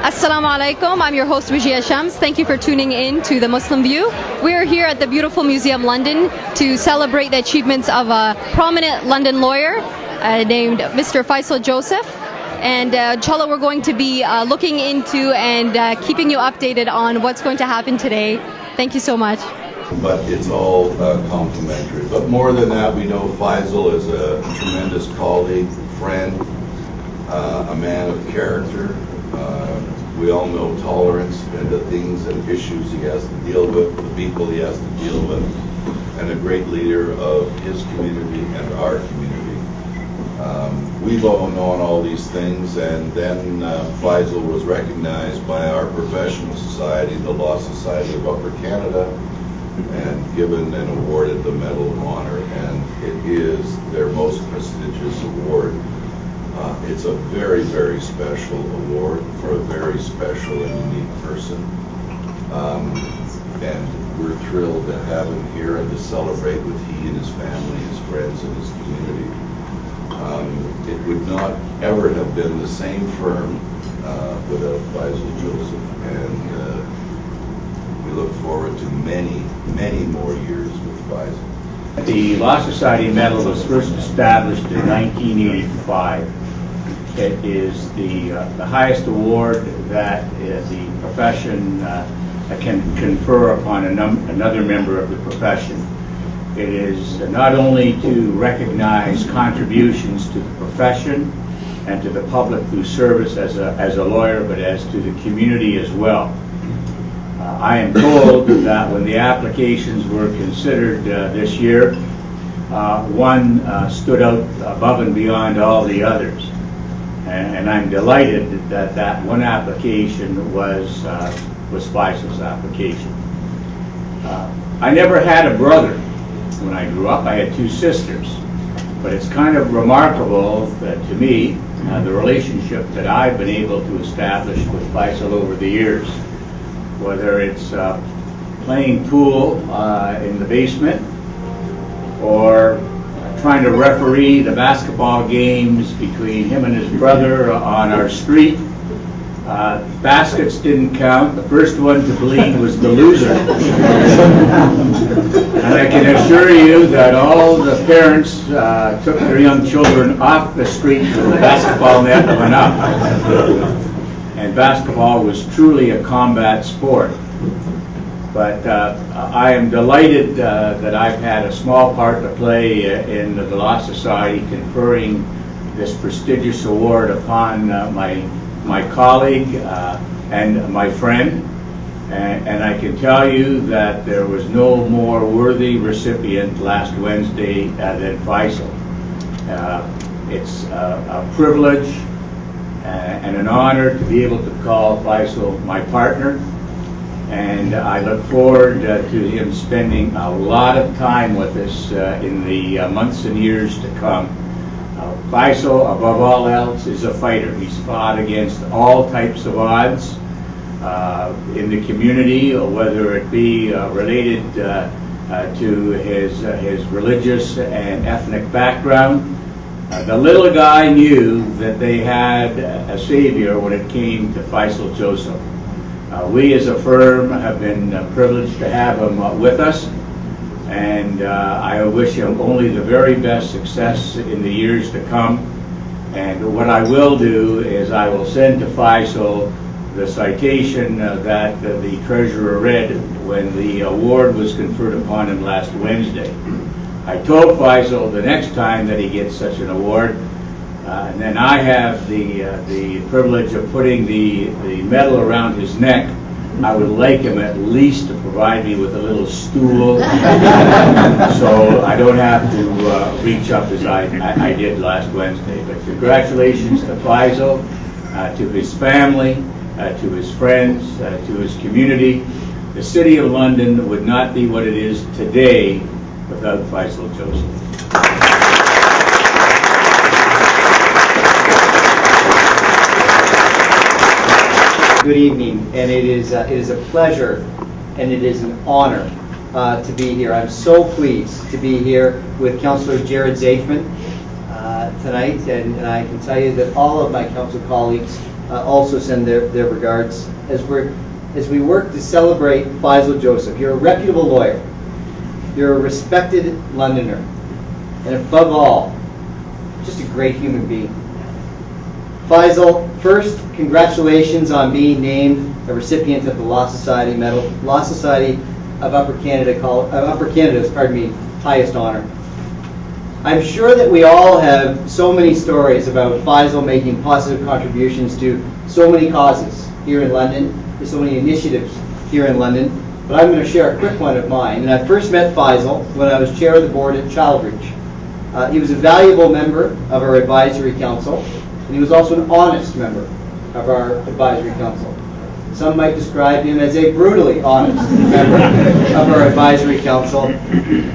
Assalamu alaikum, I'm your host Wijia Shams. Thank you for tuning in to the Muslim View. We are here at the beautiful Museum London to celebrate the achievements of a prominent London lawyer named Mr. Faisal Joseph. And inshallah, we're going to be looking into and keeping you updated on what's going to happen today. Thank you so much. But it's all complimentary. But more than that, we know Faisal is a tremendous colleague, friend, a man of character. We all know tolerance and the things and issues he has to deal with, the people he has to deal with, and a great leader of his community and our community. We've all known all these things, and then Faisal was recognized by our professional society, the Law Society of Upper Canada, and given and awarded the Medal of Honor, and it is their most prestigious award. It's a very, very special award for a very special and unique person. And we're thrilled to have him here and to celebrate with he and his family, his friends, and his community. It would not ever have been the same firm without Faisal Joseph, and we look forward to many, many more years with Faisal. The Law Society Medal was first established in 1985. It is the highest award that the profession can confer upon another member of the profession. It is not only to recognize contributions to the profession and to the public through service as a lawyer, but as to the community as well. I am told that when the applications were considered this year, one stood out above and beyond all the others. And I'm delighted that that one application was Faisal's application. I never had a brother when I grew up. I had two sisters. But it's kind of remarkable that, to me, the relationship that I've been able to establish with Faisal over the years, whether it's playing pool in the basement or trying to referee the basketball games between him and his brother on our street. Baskets didn't count. The first one to bleed was the loser. And I can assure you that all the parents took their young children off the street when the basketball net went up. And basketball was truly a combat sport. But I am delighted that I've had a small part to play in the Law Society conferring this prestigious award upon my colleague and my friend. And I can tell you that there was no more worthy recipient last Wednesday than Faisal. It's a privilege and an honor to be able to call Faisal my partner. And I look forward to him spending a lot of time with us in the months and years to come. Faisal, above all else, is a fighter. He's fought against all types of odds in the community, whether it be related to his religious and ethnic background. The little guy knew that they had a savior when it came to Faisal Joseph. We as a firm have been privileged to have him with us, and I wish him only the very best success in the years to come. And what I will do is I will send to Faisal the citation that the treasurer read when the award was conferred upon him last Wednesday. I told Faisal the next time that he gets such an award, and then I have the privilege of putting the medal around his neck, I would like him at least to provide me with a little stool so I don't have to reach up as I did last Wednesday. But congratulations to Faisal, to his family, to his friends, to his community. The City of London would not be what it is today without Faisal Joseph. Good evening, and it is a pleasure and it is an honor to be here. I'm so pleased to be here with Councillor Jared Zafman tonight, and I can tell you that all of my council colleagues also send their regards as we work to celebrate Faisal Joseph. You're a reputable lawyer. You're a respected Londoner, and above all, just a great human being. Faisal, first, congratulations on being named a recipient of the Law Society Medal. Law Society of Upper Canada's highest honor. I'm sure that we all have so many stories about Faisal making positive contributions to so many causes here in London, to so many initiatives here in London, but I'm going to share a quick one of mine. And I first met Faisal when I was chair of the board at Childridge. He was a valuable member of our advisory council, and he was also an honest member of our advisory council. Some might describe him as a brutally honest member of our advisory council,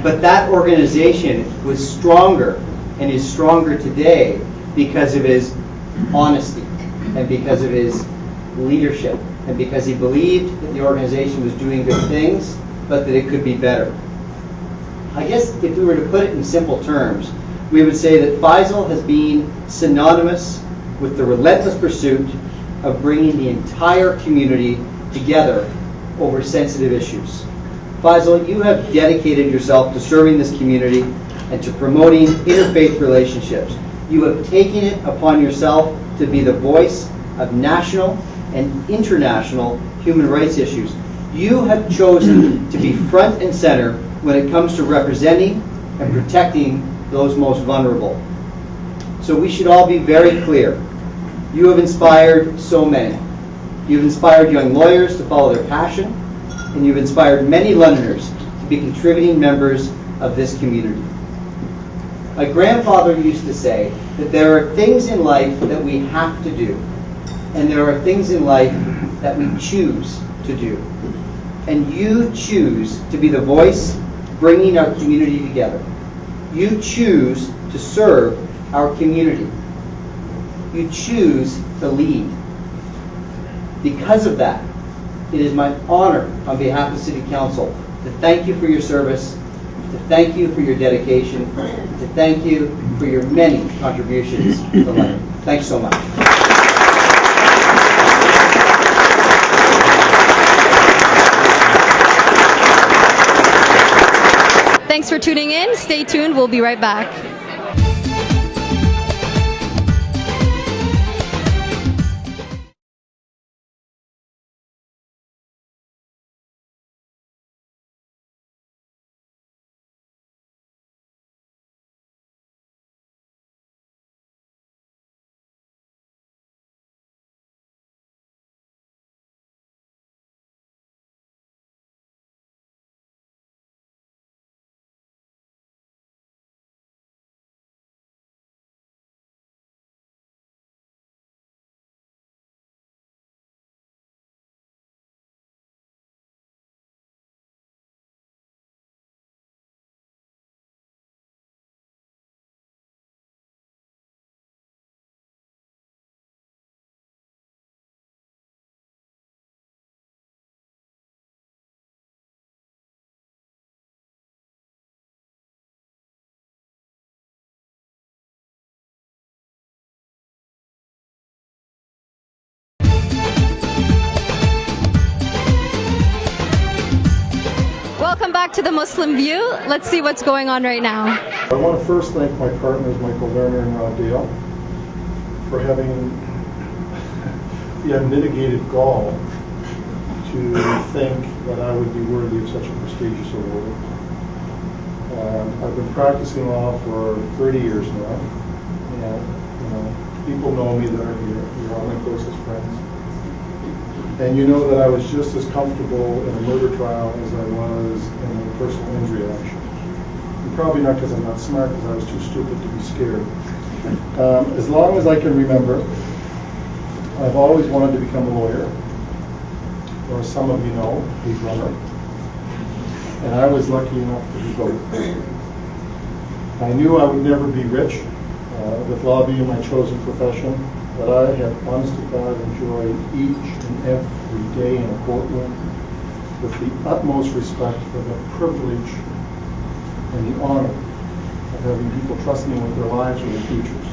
but that organization was stronger and is stronger today because of his honesty and because of his leadership and because he believed that the organization was doing good things, but that it could be better. I guess if we were to put it in simple terms, we would say that Faisal has been synonymous with the relentless pursuit of bringing the entire community together over sensitive issues. Faisal, you have dedicated yourself to serving this community and to promoting interfaith relationships. You have taken it upon yourself to be the voice of national and international human rights issues. You have chosen to be front and center when it comes to representing and protecting those most vulnerable. So we should all be very clear. You have inspired so many. You've inspired young lawyers to follow their passion, and you've inspired many Londoners to be contributing members of this community. My grandfather used to say that there are things in life that we have to do, and there are things in life that we choose to do. And you choose to be the voice bringing our community together. You choose to serve our community. You choose to lead. Because of that, it is my honor on behalf of City Council to thank you for your service, to thank you for your dedication, to thank you for your many contributions to London. Thanks so much. Thanks for tuning in. Stay tuned. We'll be right back. Welcome back to the Muslim View. Let's see what's going on right now. I want to first thank my partners, Michael Lerner and Rob Dale, for having the unmitigated gall to think that I would be worthy of such a prestigious award. I've been practicing law for 30 years now, and people know me that you're all my closest friends. And you know that I was just as comfortable in a murder trial as I was in a personal injury action. And probably not because I'm not smart, because I was too stupid to be scared. As long as I can remember, I've always wanted to become a lawyer. or some of you know, a drummer. And I was lucky enough to be both. I knew I would never be rich with law being my chosen profession, but I have honest to God enjoyed each and every day in a courtroom with the utmost respect for the privilege and the honor of having people trust me with their lives or their futures.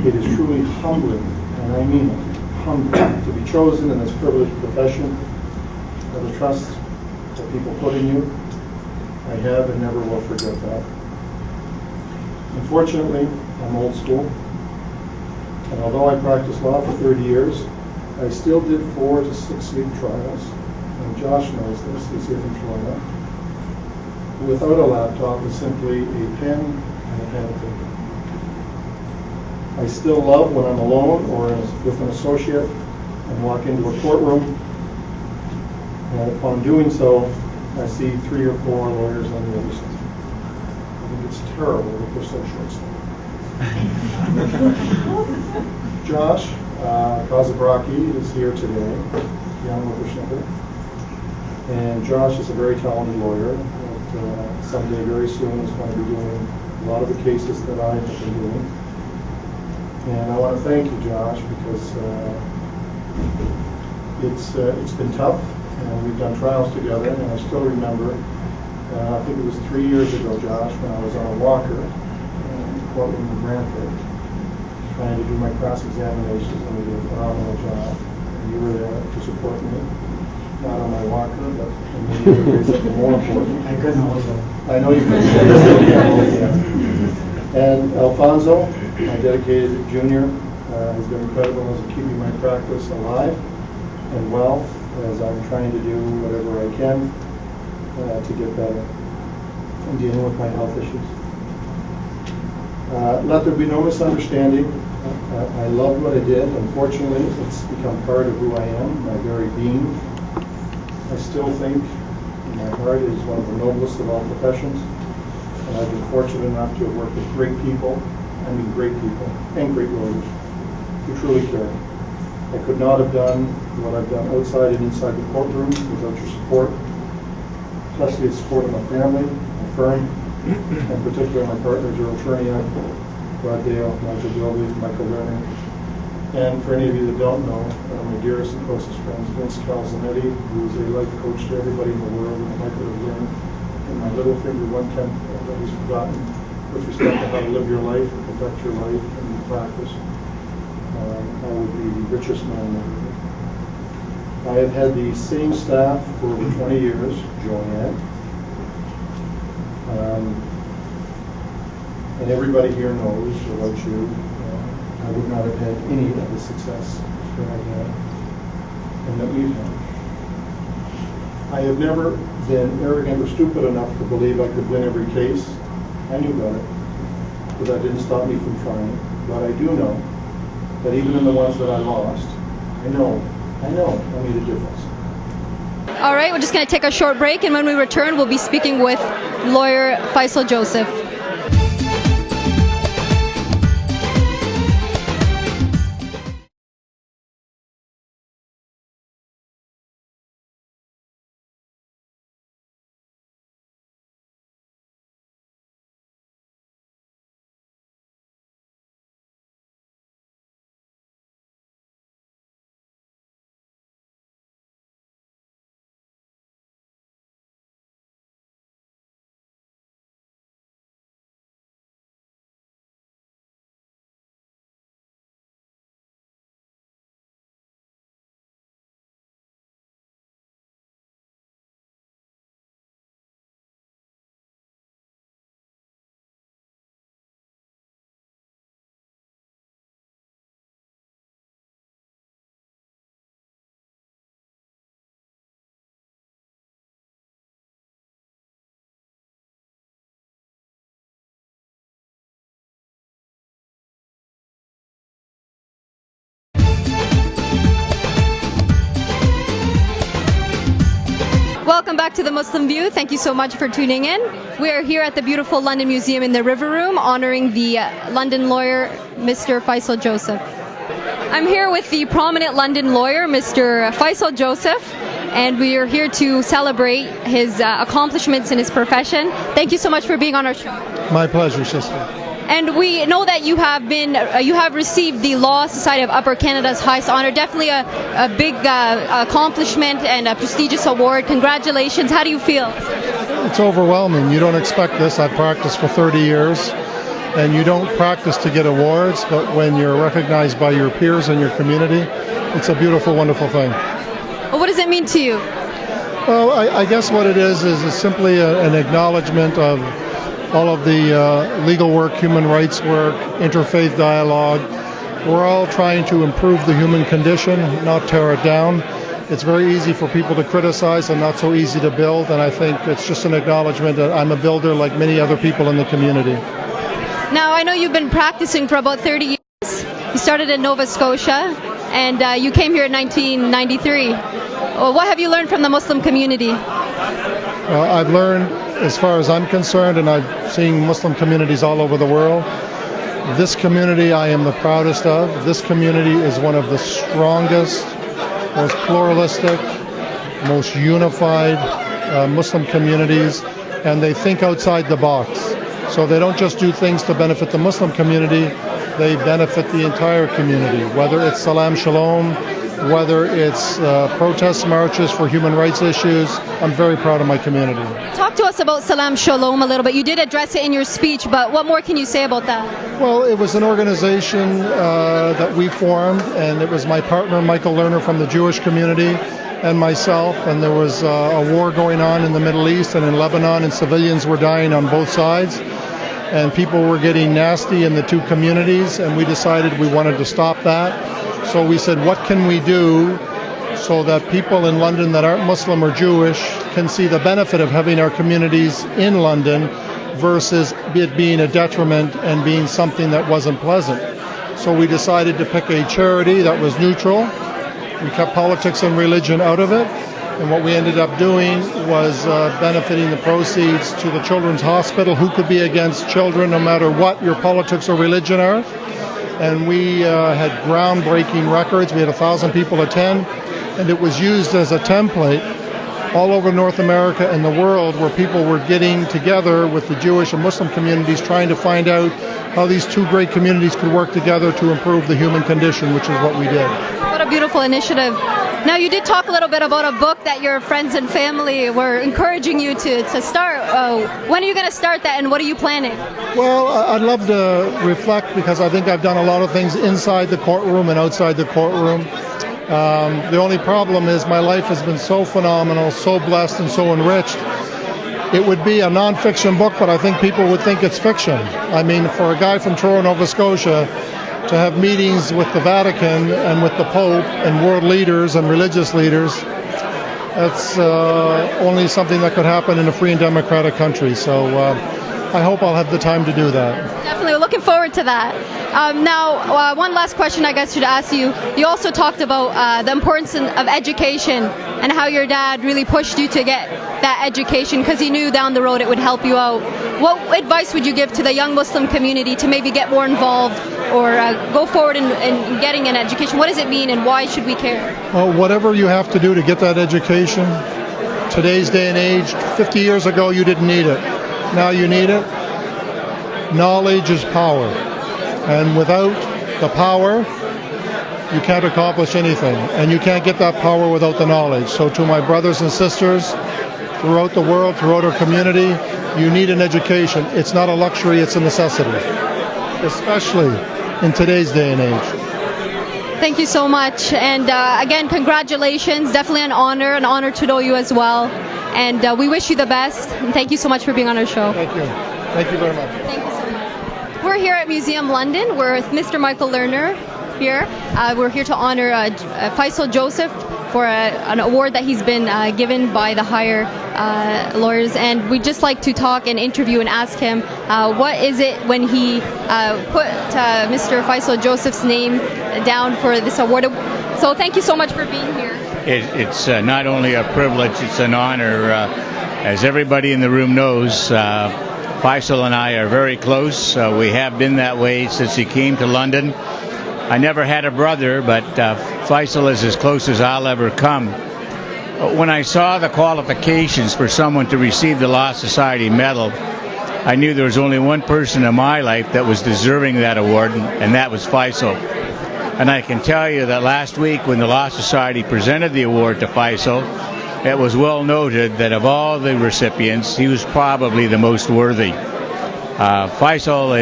It is truly humbling, and I mean it, humbling, to be chosen in this privileged profession of the trust that people put in you. I have and never will forget that. Unfortunately, I'm old school, and although I practiced law for 30 years, I still did 4 to 6 week trials, and Josh knows this, he's here from Florida, without a laptop, with simply a pen and a pen and paper. I still love when I'm alone or with an associate and walk into a courtroom, and upon doing so, I see 3 or 4 lawyers on the other side. I think it's terrible that they're so short-sighted. Josh Kazabraki is here today, young whippersnapper. And Josh is a very talented lawyer that someday very soon is going to be doing a lot of the cases that I have been doing. And I want to thank you, Josh, because it's been tough, and we've done trials together, and I still remember, I think it was 3 years ago, Josh, when I was on a walker in the courtroom in Brantford, trying to do my cross-examinations, and we did a phenomenal job. And you were there to support me, not on my walker, but in many other ways that were more important. I couldn't hold it. I know you couldn't. And Alfonso, my dedicated junior, has been incredible as keeping my practice alive and well, as I'm trying to do whatever I can to get better in dealing with my health issues. Let there be no misunderstanding. I love what I did. Unfortunately, it's become part of who I am, my very being. I still think my heart is one of the noblest of all professions, and I've been fortunate enough to have worked with great people, I mean great people, and great lawyers who truly care. I could not have done what I've done outside and inside the courtroom without your support, especially the support of my family, my firm, and particularly my partners, Earl Cherniak, Rod Dale, Michael Gilby, Michael Lerner. And for any of you that don't know, my dearest and closest friends, Vince Calzanetti, who is a life coach to everybody in the world, and I could have learned in my little finger 1/10 of what he's forgotten with respect to how to live your life, and protect your life, and your practice. I would be the richest man in the world. I have had the same staff for over 20 years, Joanne. And everybody here knows, without you, I would not have had any of the success that I had and that we've had. I have never been arrogant or stupid enough to believe I could win every case. I knew better, but that didn't stop me from trying. But I do know that even in the ones that I lost, I know I made a difference. All right, we're just going to take a short break, and when we return, we'll be speaking with lawyer Faisal Joseph. Welcome back to the Muslim View. Thank you so much for tuning in. We are here at the beautiful London Museum in the River Room, honoring the London lawyer, Mr. Faisal Joseph. I'm here with the prominent London lawyer, Mr. Faisal Joseph, and we are here to celebrate his accomplishments in his profession. Thank you so much for being on our show. My pleasure, sister. And we know that you have received the Law Society of Upper Canada's highest honor. Definitely a big accomplishment and a prestigious award. Congratulations. How do you feel? It's overwhelming. You don't expect this. I've practiced for 30 years, and you don't practice to get awards, but when you're recognized by your peers and your community, it's a beautiful, wonderful thing. Well, what does it mean to you? Well, I guess what it is simply an acknowledgement of all of the legal work, human rights work, interfaith dialogue. We're all trying to improve the human condition, not tear it down. It's very easy for people to criticize and not so easy to build, and I think it's just an acknowledgement that I'm a builder like many other people in the community. Now, I know you've been practicing for about 30 years. You started in Nova Scotia, and you came here in 1993. Well, what have you learned from the Muslim community? Well, I've learned, as far as I'm concerned, and I've seen Muslim communities all over the world, this community I am the proudest of. This community is one of the strongest, most pluralistic, most unified Muslim communities, and they think outside the box. So they don't just do things to benefit the Muslim community, they benefit the entire community, whether it's Salam Shalom, whether it's protest marches for human rights issues. I'm very proud of my community. Talk to us about Salam Shalom a little bit. You did address it in your speech, but what more can you say about that? Well, it was an organization that we formed, and it was my partner, Michael Lerner, from the Jewish community, and myself, and there was a war going on in the Middle East and in Lebanon, and civilians were dying on both sides, and people were getting nasty in the two communities, and we decided we wanted to stop that. So we said, what can we do so that people in London that aren't Muslim or Jewish can see the benefit of having our communities in London versus it being a detriment and being something that wasn't pleasant. So we decided to pick a charity that was neutral. We kept politics and religion out of it. And what we ended up doing was benefiting the proceeds to the Children's Hospital, who could be against children no matter what your politics or religion are. And we had groundbreaking records. We had 1,000 people attend, and it was used as a template all over North America and the world, where people were getting together with the Jewish and Muslim communities, trying to find out how these two great communities could work together to improve the human condition, which is what we did. What a beautiful initiative. Now, you did talk a little bit about a book that your friends and family were encouraging you to start. When are you going to start that, and what are you planning? Well, I'd love to reflect, because I think I've done a lot of things inside the courtroom and outside the courtroom. The only problem is my life has been so phenomenal, so blessed, and so enriched. It would be a non-fiction book, but I think people would think it's fiction. I mean, for a guy from Truro, Nova Scotia, to have meetings with the Vatican and with the Pope and world leaders and religious leaders, that's only something that could happen in a free and democratic country. So I hope I'll have the time to do that. Definitely, we're looking forward to that. Now, one last question I guess I should ask you. You also talked about the importance of education and how your dad really pushed you to get that education because he knew down the road it would help you out. What advice would you give to the young Muslim community to maybe get more involved or go forward in getting an education? What does it mean, and why should we care? Well, whatever you have to do to get that education, today's day and age, 50 years ago you didn't need it. Now you need it. Knowledge is power. And without the power, you can't accomplish anything. And you can't get that power without the knowledge. So to my brothers and sisters throughout the world, throughout our community, you need an education. It's not a luxury, it's a necessity. Especially in today's day and age. Thank you so much. And again, congratulations. Definitely an honor to know you as well. And we wish you the best. And thank you so much for being on our show. Thank you. Thank you very much. Thank you so much. We're here at Museum London. We're with Mr. Michael Lerner here. We're here to honor Faisal Joseph for an award that he's been given by the higher lawyers. And we'd just like to talk and interview and ask him what is it when he put Mr. Faisal Joseph's name down for this award. So thank you so much for being here. It's not only a privilege, it's an honor. As everybody in the room knows, Faisal and I are very close. We have been that way since he came to London. I never had a brother, but Faisal is as close as I'll ever come. When I saw the qualifications for someone to receive the Law Society Medal, I knew there was only one person in my life that was deserving that award, and that was Faisal. And I can tell you that last week when the Law Society presented the award to Faisal, it was well noted that of all the recipients, he was probably the most worthy. Faisal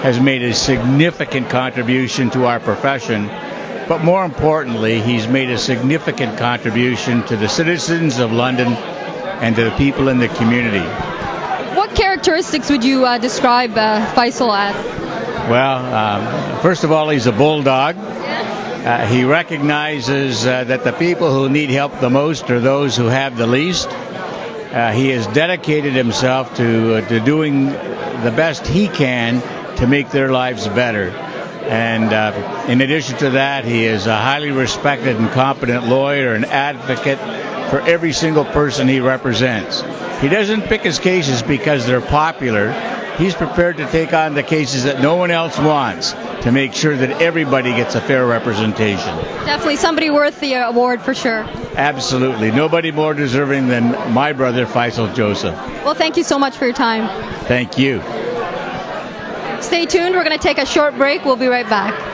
has made a significant contribution to our profession, but more importantly, he's made a significant contribution to the citizens of London and to the people in the community. What characteristics would you describe Faisal as? Well, first of all, he's a bulldog. He recognizes that the people who need help the most are those who have the least. He has dedicated himself to doing the best he can to make their lives better. And in addition to that, he is a highly respected and competent lawyer and advocate for every single person he represents. He doesn't pick his cases because they're popular. He's prepared to take on the cases that no one else wants to make sure that everybody gets a fair representation. Definitely somebody worth the award for sure. Absolutely. Nobody more deserving than my brother, Faisal Joseph. Well, thank you so much for your time. Thank you. Stay tuned. We're going to take a short break. We'll be right back.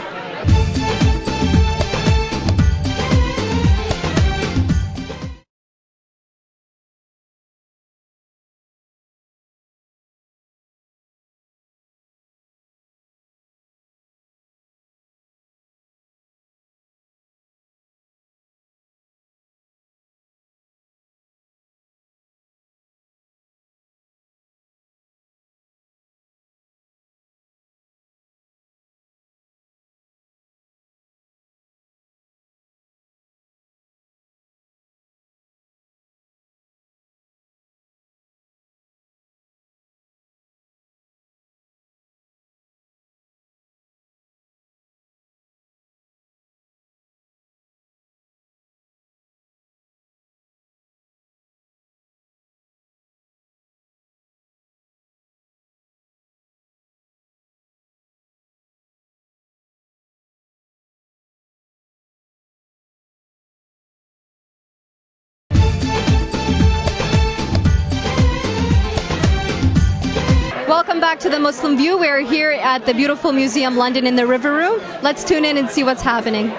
Welcome back to the Muslim View. We're here at the beautiful Museum London in the River Room. Let's tune in and see what's happening.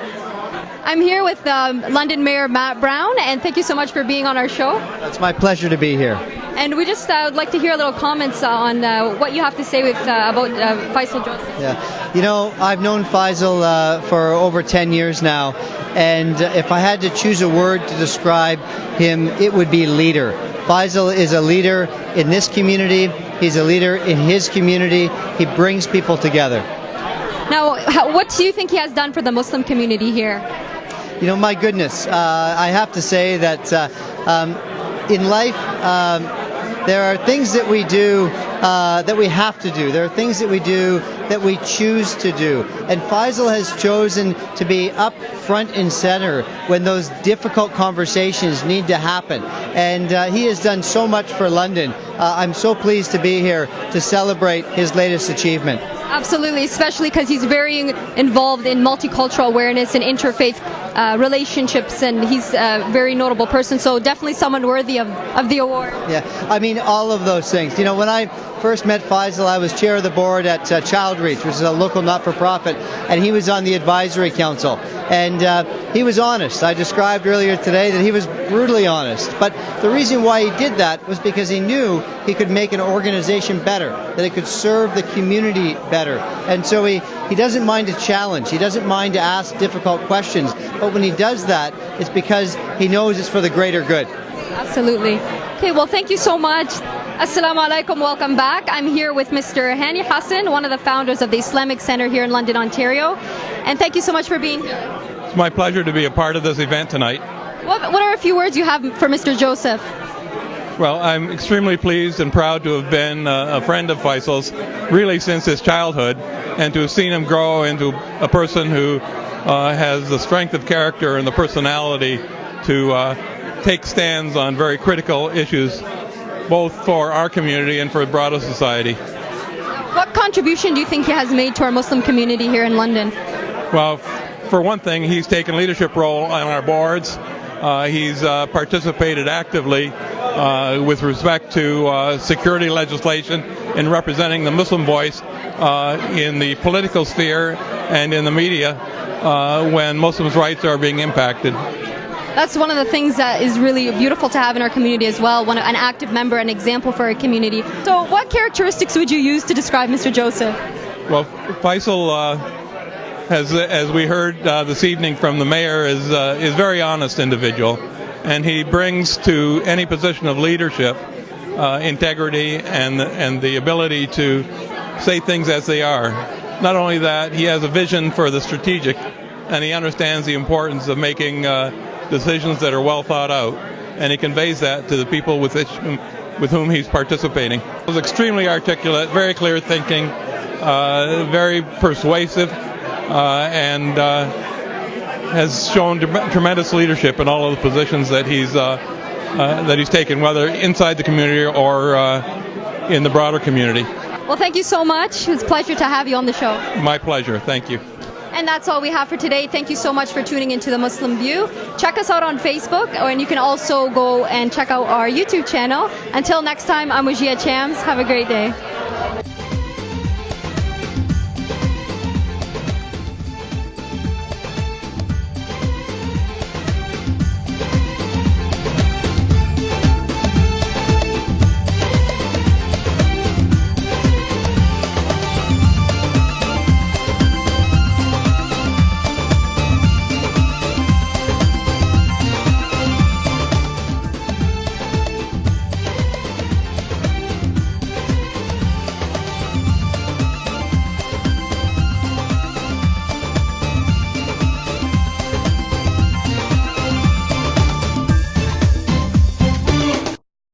I'm here with London Mayor Matt Brown, and thank you so much for being on our show. It's my pleasure to be here. And we just would like to hear a little comments on what you have to say about Faisal Joseph. Yeah, you know, I've known Faisal for over 10 years now, and if I had to choose a word to describe him, it would be leader. Faisal is a leader in this community. He's a leader in his community. He brings people together. Now, what do you think he has done for the Muslim community here? You know, my goodness, I have to say that in life, there are things that we do that we have to do. There are things that we do that we choose to do. And Faisal has chosen to be up front and center when those difficult conversations need to happen. And he has done so much for London. I'm so pleased to be here to celebrate his latest achievement. Absolutely, especially because he's very involved in multicultural awareness and interfaith relationships, and he's a very notable person, so definitely someone worthy of the award. Yeah, I mean, all of those things. You know, when I first met Faisal, I was chair of the board at Child Reach, which is a local not-for-profit, and he was on the advisory council. And he was honest. I described earlier today that he was brutally honest. But the reason why he did that was because he knew he could make an organization better, that it could serve the community better. And so he doesn't mind a challenge. He doesn't mind to ask difficult questions. But when he does that, it's because he knows it's for the greater good. Absolutely. Okay, well, thank you so much. Assalamu alaikum, welcome back. I'm here with Mr. Hani Hassan, one of the founders of the Islamic Center here in London, Ontario. And thank you so much for being here. It's my pleasure to be a part of this event tonight. What are a few words you have for Mr. Joseph? Well, I'm extremely pleased and proud to have been a friend of Faisal's really since his childhood, and to have seen him grow into a person who has the strength of character and the personality to take stands on very critical issues, both for our community and for broader society. What contribution do you think he has made to our Muslim community here in London? Well, for one thing, he's taken leadership role on our boards. He's participated actively with respect to security legislation in representing the Muslim voice in the political sphere and in the media when Muslims' rights are being impacted. That's one of the things that is really beautiful to have in our community as well, an active member, an example for our community. So what characteristics would you use to describe Mr. Joseph? Well, Faisal, as we heard this evening from the mayor, is a very honest individual, and he brings to any position of leadership integrity and the ability to say things as they are. Not only that, he has a vision for the strategic, and he understands the importance of making decisions that are well thought out, and he conveys that to the people with whom he's participating. He was extremely articulate, very clear thinking, very persuasive, and has shown tremendous leadership in all of the positions that he's taken, whether inside the community or in the broader community. Well, thank you so much. It's a pleasure to have you on the show. My pleasure. Thank you. And that's all we have for today. Thank you so much for tuning into the Muslim View. Check us out on Facebook, and you can also go and check out our YouTube channel. Until next time, I'm Wajia Chams. Have a great day.